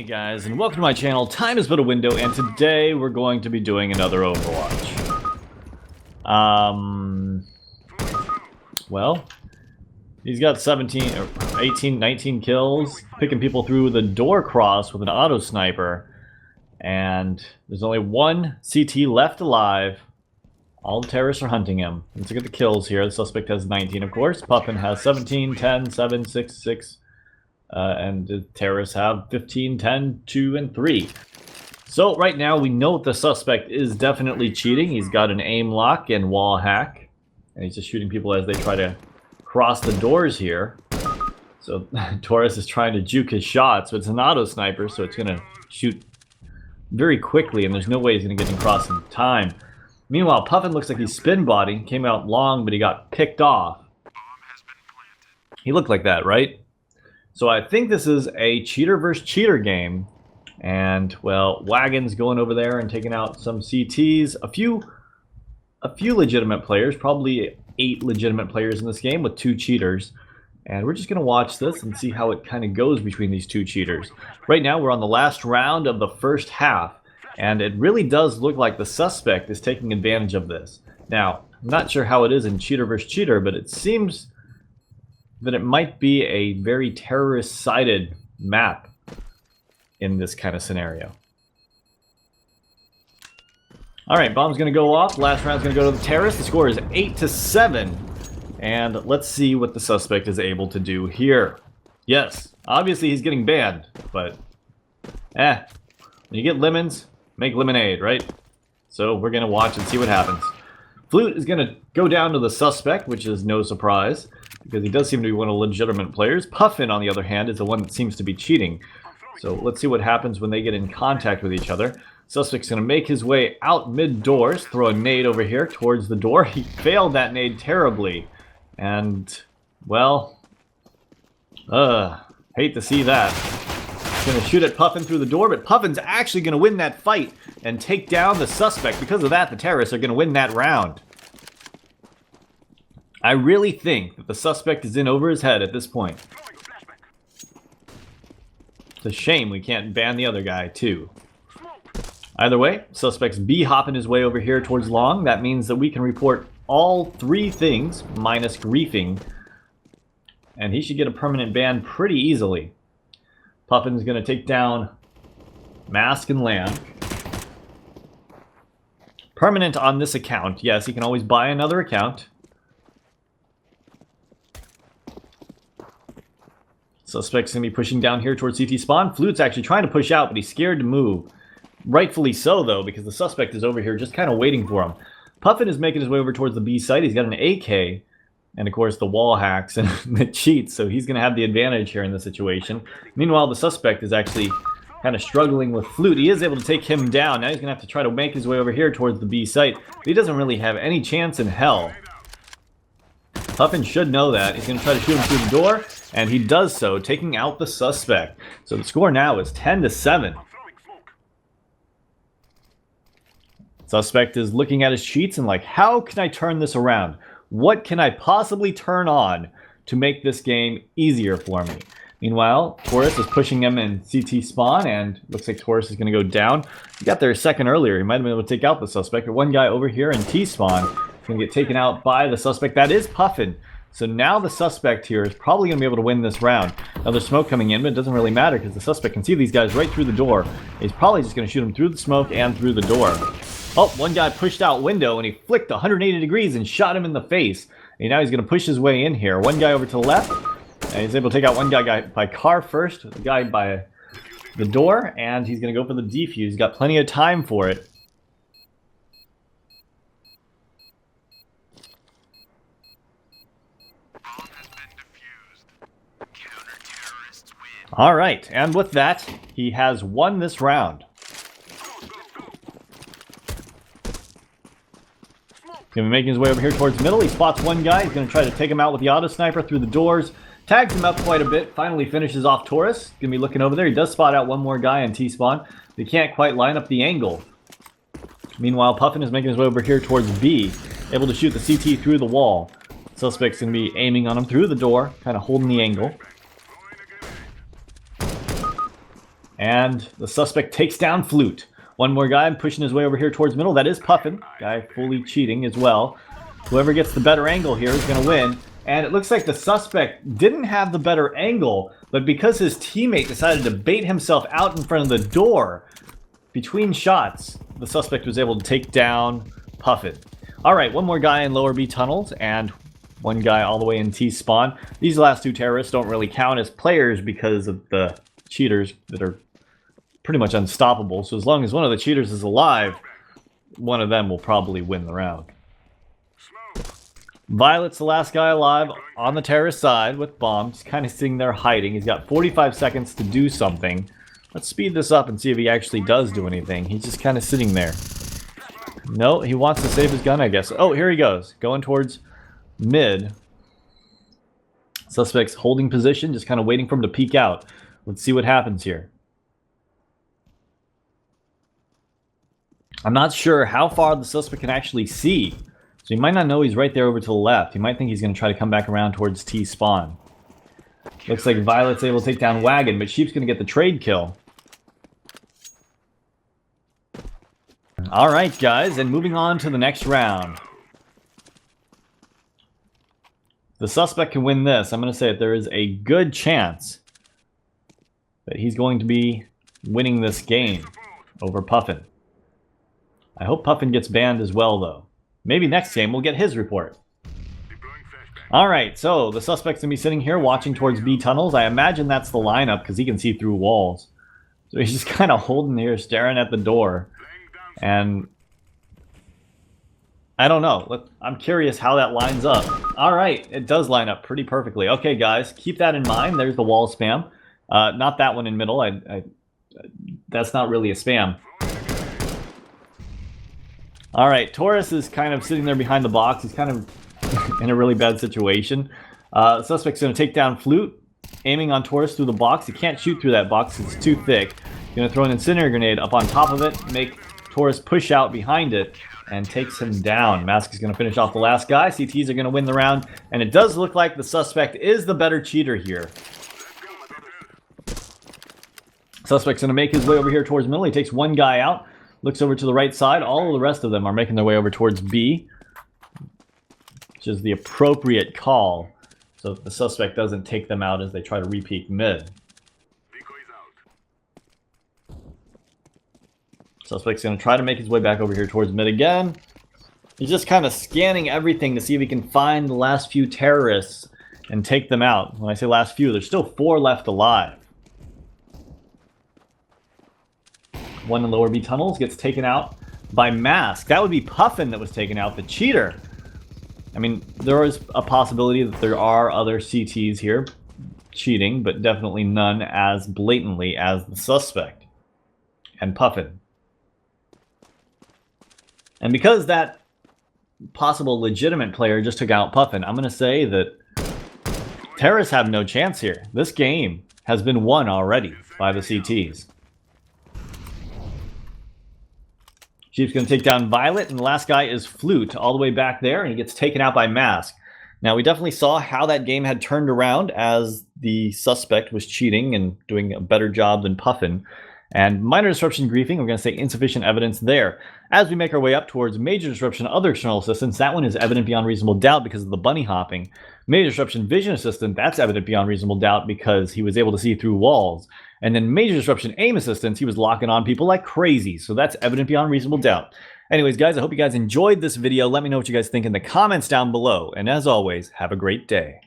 guys, and welcome to my channel, Time is But a Window, and today we're going to be doing another Overwatch. Well, he's got 17, or 18, 19 kills, picking people through the door cross with an auto sniper, and there's only one CT left alive. All the terrorists are hunting him. Let's look at the kills here. The suspect has 19, of course. Puffin has 17, 10, 7, 6, 6. And the terrorists have 15, 10, 2, and 3. So right now we know the suspect is definitely cheating. He's got an aim lock and wall hack. And he's just shooting people as they try to cross the doors here. So Taurus is trying to juke his shots, but it's an auto sniper, so it's going to shoot very quickly, and there's no way he's going to get him across in time. Meanwhile, Puffin looks like he's spin body. Came out long, but he got picked off. He looked like that, right? So I think this is a cheater versus cheater game. And, well, Wagon's going over there and taking out some CTs. A few legitimate players, probably 8 legitimate players in this game with 2 cheaters. And we're just going to watch this and see how it kind of goes between these 2 cheaters. Right now, we're on the last round of the first half. And it really does look like the suspect is taking advantage of this. Now, I'm not sure how it is in cheater versus cheater, but it seems that it might be a very terrorist-sided map in this kind of scenario. Alright, bomb's going to go off. Last round's going to go to the terrorists. The score is 8-7. And let's see what the suspect is able to do here. Yes, obviously he's getting banned, but when you get lemons, make lemonade, right? So we're going to watch and see what happens. Flute is going to go down to the suspect, which is no surprise, because he does seem to be one of the legitimate players. Puffin, on the other hand, is the one that seems to be cheating. So let's see what happens when they get in contact with each other. Suspect's going to make his way out mid-doors, throw a nade over here towards the door. He failed that nade terribly. And, well, hate to see that. Going to shoot at Puffin through the door, but Puffin's actually going to win that fight and take down the suspect. Because of that, the terrorists are going to win that round. I really think that the suspect is in over his head at this point. It's a shame we can't ban the other guy, too. Either way, suspect's B-hopping his way over here towards long. That means that we can report all 3 things, minus griefing. And he should get a permanent ban pretty easily. Puffin's going to take down Mask and Lamb. Permanent on this account. Yes, he can always buy another account. Suspect's going to be pushing down here towards CT spawn. Flute's actually trying to push out, but he's scared to move. Rightfully so, though, because the suspect is over here just kind of waiting for him. Puffin is making his way over towards the B site. He's got an AK. And, of course, the wall hacks and the cheats, so he's going to have the advantage here in this situation. Meanwhile, the suspect is actually kind of struggling with Flute. He is able to take him down. Now he's going to have to try to make his way over here towards the B site. But he doesn't really have any chance in hell. Puffin should know that. He's going to try to shoot him through the door, and he does so, taking out the suspect. So the score now is 10-7. Suspect is looking at his cheats and like, how can I turn this around? What can I possibly turn on to make this game easier for me? Meanwhile, Taurus is pushing him in CT spawn, and looks like Taurus is going to go down. He got there a second earlier. He might have been able to take out the suspect. But one guy over here in T spawn is going to get taken out by the suspect. That is Puffin. So now the suspect here is probably going to be able to win this round. Now there's smoke coming in, but it doesn't really matter because the suspect can see these guys right through the door. He's probably just going to shoot them through the smoke and through the door. Oh, one guy pushed out window, and he flicked 180 degrees and shot him in the face. And now he's going to push his way in here. One guy over to the left, and he's able to take out one guy by car first, the guy by the door, and he's going to go for the defuse. He's got plenty of time for it. All right, and with that, he has won this round. He's going to be making his way over here towards the middle. He spots one guy. He's going to try to take him out with the auto sniper through the doors. Tags him up quite a bit. Finally finishes off Taurus. Going to be looking over there. He does spot out one more guy in T-spawn. They can't quite line up the angle. Meanwhile, Puffin is making his way over here towards B. Able to shoot the CT through the wall. Suspect's going to be aiming on him through the door. Kind of holding the angle. And the suspect takes down Flute. One more guy pushing his way over here towards middle. That is Puffin. Guy fully cheating as well. Whoever gets the better angle here is going to win. And it looks like the suspect didn't have the better angle, but because his teammate decided to bait himself out in front of the door, between shots, the suspect was able to take down Puffin. Alright, one more guy in lower B tunnels, and one guy all the way in T spawn. These last two terrorists don't really count as players because of the cheaters that are pretty much unstoppable. So as long as one of the cheaters is alive, one of them will probably win the round. Violet's the last guy alive on the terrorist side with bombs. Kind of sitting there hiding. He's got 45 seconds to do something. Let's speed this up and see if he actually does do anything. He's just kind of sitting there. No, he wants to save his gun, I guess. Oh, here he goes. Going towards mid. Suspect's holding position, just kind of waiting for him to peek out. Let's see what happens here. I'm not sure how far the suspect can actually see. So he might not know he's right there over to the left. He might think he's going to try to come back around towards T spawn. Looks like Violet's able to take down Wagon, but Sheep's going to get the trade kill. Alright guys, and moving on to the next round. The suspect can win this. I'm going to say that there is a good chance that he's going to be winning this game over Puffin. I hope Puffin gets banned as well, though. Maybe next game we'll get his report. Alright, so the suspect's going to be sitting here watching towards B tunnels. I imagine that's the lineup because he can see through walls. So he's just kind of holding here, staring at the door. And I don't know. I'm curious how that lines up. Alright, it does line up pretty perfectly. Okay, guys, keep that in mind. There's the wall spam. Not that one in middle. That's not really a spam. Alright, Taurus is kind of sitting there behind the box. He's kind of in a really bad situation. Suspect's going to take down Flute, aiming on Taurus through the box. He can't shoot through that box. It's too thick. Going to throw an incendiary grenade up on top of it, make Taurus push out behind it, and takes him down. Mask is going to finish off the last guy. CTs are going to win the round, and it does look like the suspect is the better cheater here. Suspect's going to make his way over here towards middle. He takes one guy out. Looks over to the right side. All of the rest of them are making their way over towards B, which is the appropriate call, so that the suspect doesn't take them out as they try to re-peek mid. Suspect's going to try to make his way back over here towards mid again. He's just kind of scanning everything to see if he can find the last few terrorists and take them out. When I say last few, there's still 4 left alive. One in lower B tunnels gets taken out by Mask. That would be Puffin that was taken out, the cheater. I mean, there is a possibility that there are other CTs here cheating, but definitely none as blatantly as the suspect and Puffin. And because that possible legitimate player just took out Puffin, I'm going to say that terrorists have no chance here. This game has been won already by the CTs. Chief's going to take down Violet, and the last guy is Flute, all the way back there, and he gets taken out by Mask. Now, we definitely saw how that game had turned around as the suspect was cheating and doing a better job than Puffin. And minor disruption griefing, we're going to say insufficient evidence there. As we make our way up towards major disruption, other external assistance, that one is evident beyond reasonable doubt because of the bunny hopping. Major disruption vision assistant, that's evident beyond reasonable doubt because he was able to see through walls. And then major disruption aim assistance, he was locking on people like crazy. So that's evident beyond reasonable doubt. Anyways, guys, I hope you guys enjoyed this video. Let me know what you guys think in the comments down below. And as always, have a great day.